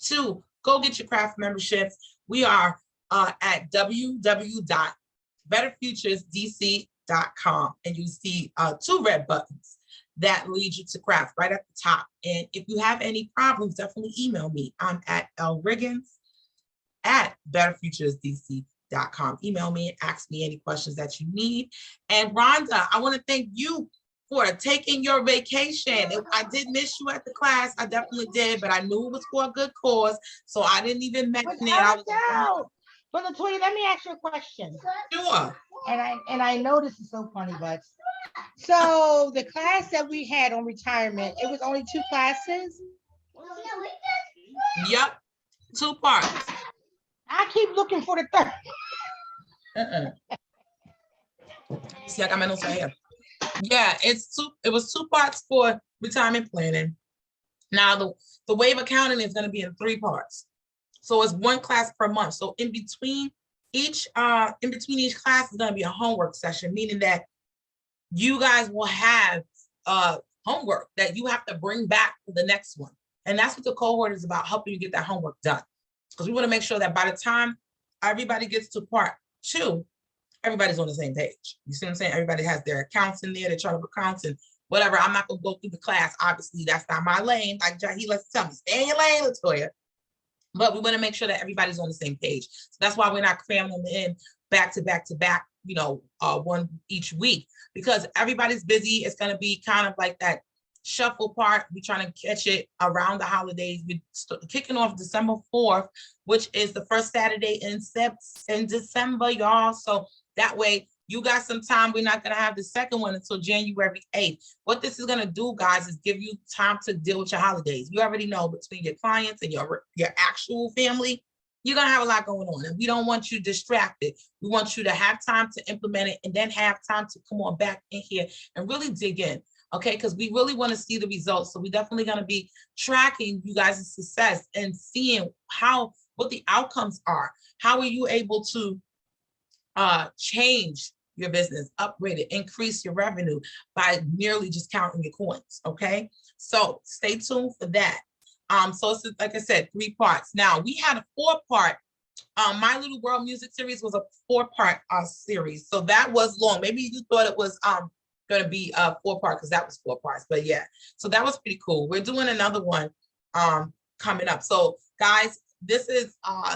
to go get your craft memberships. We are at www.betterfuturesdc.com, and you see 2 red buttons that lead you to craft right at the top. And if you have any problems, definitely email me. I'm at lriggins@betterfuturesdc.com. Email me and ask me any questions that you need. And Rhonda, I want to thank you for taking your vacation. I did miss you at the class. I definitely did, but I knew it was for a good cause, so I didn't even mention it. But LaToya, let me ask you a question. Sure. And I know this is so funny, but so the class that we had on retirement, it was only 2 classes? Yep, 2 parts. I keep looking for the 3rd. See, I got my notes right here. Yeah, it was 2 parts for retirement planning. Now the wave accounting is going to be in 3 parts. So it's 1 class per month. So in between each class is going to be a homework session, meaning that you guys will have homework that you have to bring back for the next one. And that's what the cohort is about, helping you get that homework done. Because we want to make sure that by the time everybody gets to part 2, everybody's on the same page. You see what I'm saying? Everybody has their accounts in there, their chart of accounts and whatever. I'm not going to go through the class. Obviously, that's not my lane. Like he likes to tell me, stay in your lane, LaToya. But we want to make sure that everybody's on the same page. So that's why we're not cramming them in back to back to back, one each week, because everybody's busy. It's going to be kind of like that shuffle part. We're trying to catch it around the holidays. We're kicking off December 4th, which is the first Saturday in December, y'all. So that way you got some time. We're not going to have the second one until January 8th. What this is going to do, guys, is give you time to deal with your holidays. You already know, between your clients and your actual family, you're going to have a lot going on. And we don't want you distracted. We want you to have time to implement it and then have time to come on back in here and really dig in. Okay, because we really want to see the results. So we're definitely going to be tracking you guys' success and seeing what the outcomes are. How are you able to change your business, upgrade it, increase your revenue by merely just counting your coins. Okay, so stay tuned for that. So it's, like I said, 3 parts. Now we had a 4-part. My Little World music series was a 4-part series, so that was long. Maybe you thought it was going to be 4-part because that was 4 parts, but yeah. So that was pretty cool. We're doing another one coming up. So guys, this is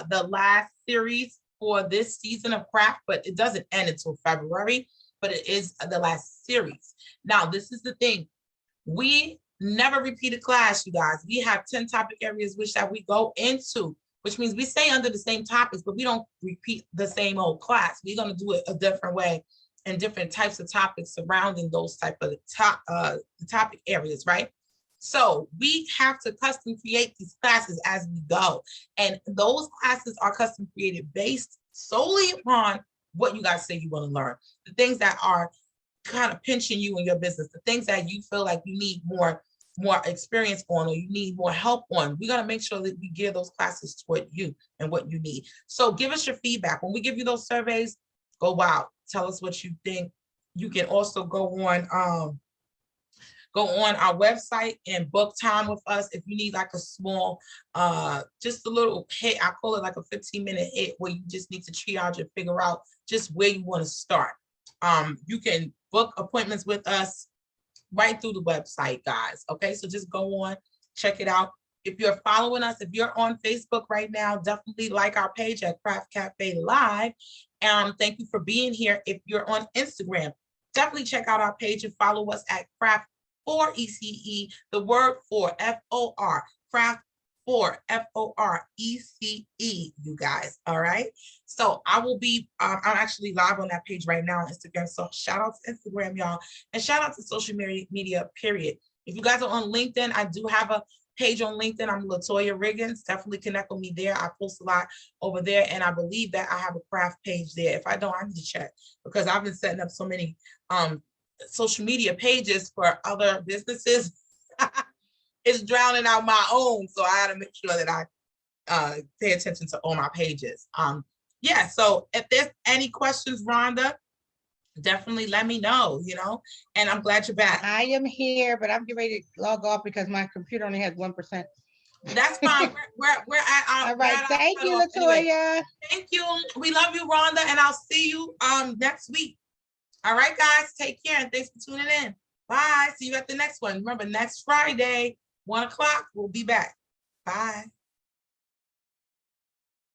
the last series for this season of craft, but it doesn't end until February, but it is the last series. Now, this is the thing. We never repeat a class, you guys. We have 10 topic areas that we go into, which means we stay under the same topics, but we don't repeat the same old class. We're going to do it a different way and different types of topics surrounding those type of topic areas, right? So we have to custom create these classes as we go. And those classes are custom created based solely upon what you guys say you want to learn, the things that are kind of pinching you in your business, the things that you feel like you need more experience on, or you need more help on. We got to make sure that we gear those classes toward you and what you need. So give us your feedback. When we give you those surveys, go out, tell us what you think. You can also go on our website and book time with us if you need like a small, just a little hit. I call it like a 15-minute hit where you just need to triage and figure out just where you want to start. You can book appointments with us right through the website, guys. Okay, so just go on, check it out. If you're following us, if you're on Facebook right now, definitely like our page at Craft Cafe Live. Thank you for being here. If you're on Instagram, definitely check out our page and follow us at Craft for ECE, the word for FOR, Craft for FORECE, you guys. All right. So I will be, I'm actually live on that page right now on Instagram. So shout out to Instagram, y'all, and shout out to social media, period. If you guys are on LinkedIn, I do have a page on LinkedIn. I'm LaToya Riggins. Definitely connect with me there. I post a lot over there, and I believe that I have a craft page there. If I don't, I need to check, because I've been setting up so many social media pages for other businesses. It's drowning out my own, so I got to make sure that I pay attention to all my pages. Yeah, so if there's any questions, Rhonda, definitely let me know, and I'm glad you're back. I am here, but I'm getting ready to log off because my computer only has 1%. That's fine. We're at our. All right, thank you, LaToya. Anyway, thank you. We love you, Rhonda, and I'll see you next week. All right, guys, take care, and thanks for tuning in. Bye. See you at the next one. Remember, next Friday, 1 o'clock, we'll be back. Bye.